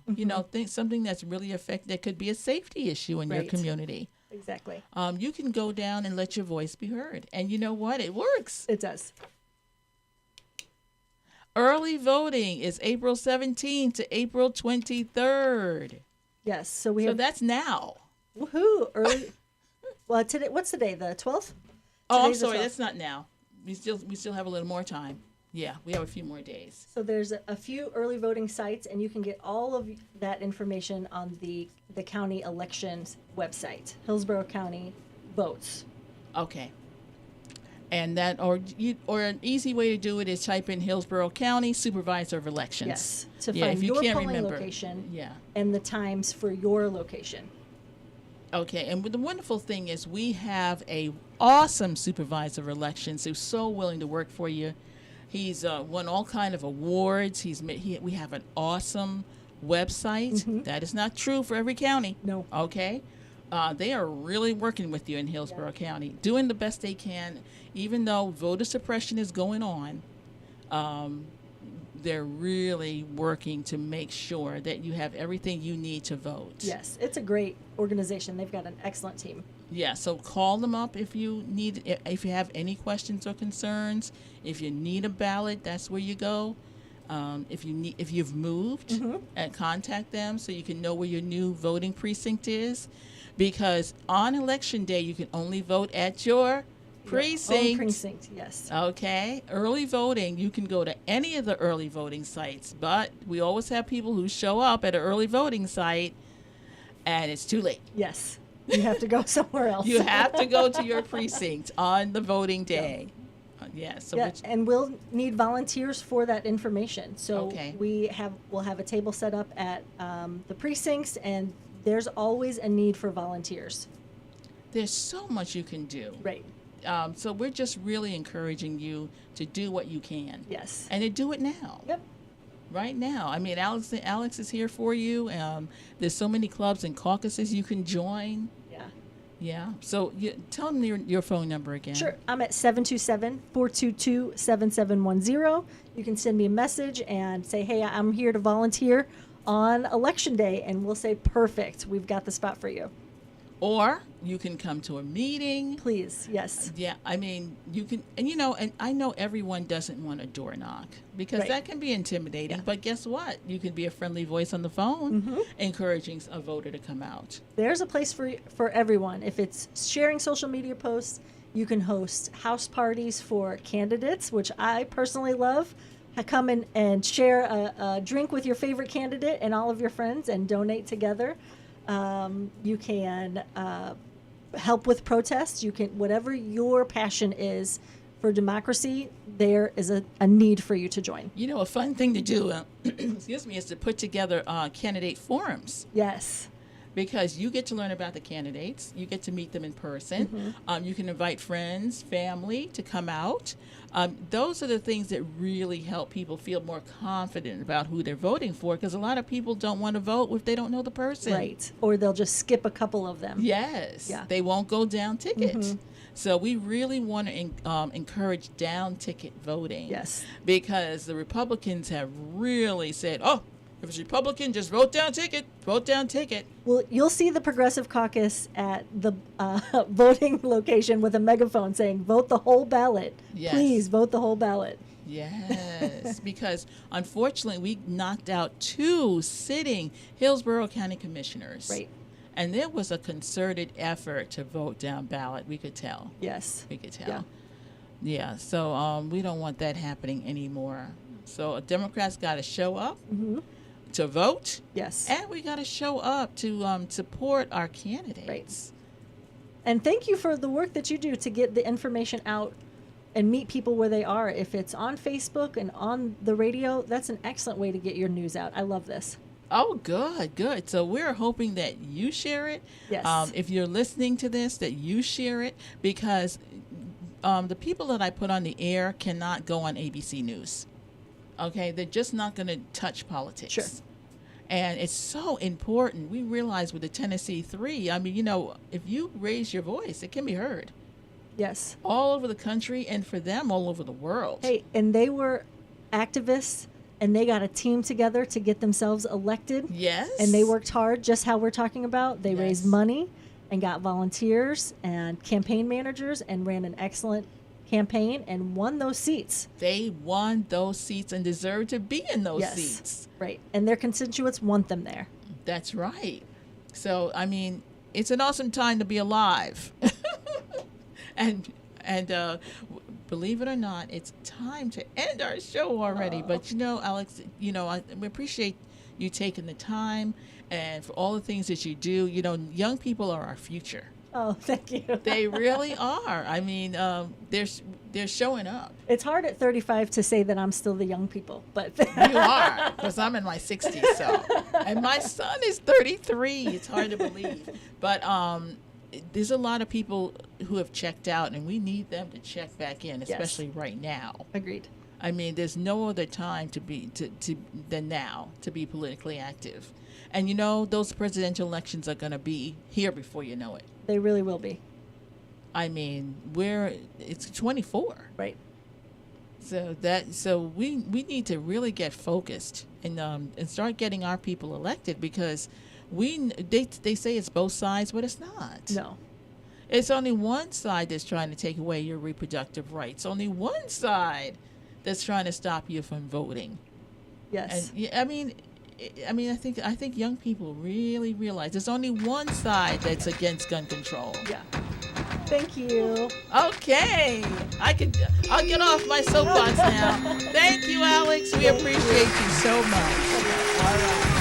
think something that's really that could be a safety issue in your community. Exactly. You can go down and let your voice be heard. And you know what? It works. It does. Early voting is April 17th to April 23rd. Yes. So that's now. Woohoo. Early. Well, today, what's the day? The 12th? Oh, I'm sorry. That's not now. We still have a little more time. Yeah, we have a few more days. So there's a few early voting sites, and you can get all of that information on the county elections website, Hillsborough County Votes. Okay. And that, or an easy way to do it is type in Hillsborough County Supervisor of Elections. Yes, to find your polling location and the times for your location. Okay, and the wonderful thing is we have a awesome Supervisor of Elections who's so willing to work for you. He's won all kind of awards. We have an awesome website. Mm-hmm. That is not true for every county. No. Okay. They are really working with you in Hillsborough County, doing the best they can, even though voter suppression is going on. They're really working to make sure that you have everything you need to vote. Yes, it's a great organization. They've got an excellent team. Yeah, so call them up if you have any questions or concerns. If you need a ballot, that's where you go. If you've moved, and contact them so you can know where your new voting precinct is. Because on election day, you can only vote at your precinct. Own precinct, yes. Okay, early voting. You can go to any of the early voting sites, but we always have people who show up at an early voting site, and it's too late. Yes. You have to go somewhere else. You have to go to your precinct on the voting day. Yes. So Yeah, and we'll need volunteers for that information. So Okay. we'll have a table set up at the precincts, and there's always a need for volunteers. there's so much you can do. Right. So we're just really encouraging you to do what you can. Yes. And to do it now. Yep. Right now. I mean, Alex is here for you. There's so many clubs and caucuses you can join. Yeah. Yeah. So tell them your phone number again. Sure. I'm at 727-422-7710. You can send me a message and say, hey, I'm here to volunteer on Election Day. And we'll say, perfect. We've got the spot for you. Or you can come to a meeting. Please. Yes. Yeah, I mean, you can, and I know everyone doesn't want a door knock because Right. that can be intimidating. Yeah. But guess what? You can be a friendly voice on the phone, encouraging a voter to come out. There's a place for everyone. If it's sharing social media posts, you can host house parties for candidates, which I personally love. Come in and share a drink with your favorite candidate and all of your friends and donate together. You can help with protests. You can, whatever your passion is for democracy, there is a need for you to join. A fun thing to do, excuse me, is to put together candidate forums. Yes. Because you get to learn about the candidates, you get to meet them in person. You can invite friends, family to come out. Those are the things that really help people feel more confident about who they're voting for, because a lot of people don't want to vote if they don't know the person. Right. Or they'll just skip a couple of them. Yes. Yeah. They won't go down ticket. So we really want to encourage down ticket voting. Yes. Because the Republicans have really said, oh, if it's Republican, just vote down ticket, vote down ticket. Well, you'll see the Progressive Caucus at the voting location with a megaphone saying, vote the whole ballot. Yes. Please vote the whole ballot. Yes, because unfortunately we knocked out 2 sitting Hillsborough County commissioners. Right. And there was a concerted effort to vote down ballot. We could tell. Yes. We could tell. Yeah. Yeah, so we don't want that happening anymore. So Democrats got to show up to vote. Yes. And we got to show up to support our candidates. Right. And thank you for the work that you do to get the information out and meet people where they are. If it's on Facebook and on the radio, that's an excellent way to get your news out. I love this. Oh, good. So we're hoping that you share it. Yes. If you're listening to this, that you share it, because the people that I put on the air cannot go on ABC News. Okay? They're just not going to touch politics. Sure. And it's so important. We realize with the Tennessee 3, I mean, if you raise your voice, it can be heard Yes. all over the country, and for them, all over the world. Hey, and they were activists, and they got a team together to get themselves elected. Yes. And they worked hard, just how we're talking about. They raised Yes. money and got volunteers and campaign managers and ran an excellent campaign and won those seats. They won those seats and deserve to be in those Yes. seats. Right. And their constituents want them there. That's right. So, I mean, it's an awesome time to be alive. and believe it or not, it's time to end our show already. But, Alex, we appreciate you taking the time and for all the things that you do. Young people are our future. Oh, thank you. They really are. I mean, they're showing up. It's hard at 35 to say that I'm still the young people, but You are, because I'm in my 60s. So, and my son is 33. It's hard to believe, but there's a lot of people who have checked out, and we need them to check back in, especially right now. Agreed. I mean, there's no other time than now to be politically active, and those presidential elections are going to be here before you know it. They really will be. I mean, it's 24. Right. So we need to really get focused and start getting our people elected, because they say it's both sides, but it's not. No. It's only one side that's trying to take away your reproductive rights. Only one side that's trying to stop you from voting. Yes. And I think young people really realize there's only one side that's against gun control. Yeah. Thank you. Okay, I'll get off my soapbox now. Thank you, Alex. We appreciate you so much. All right.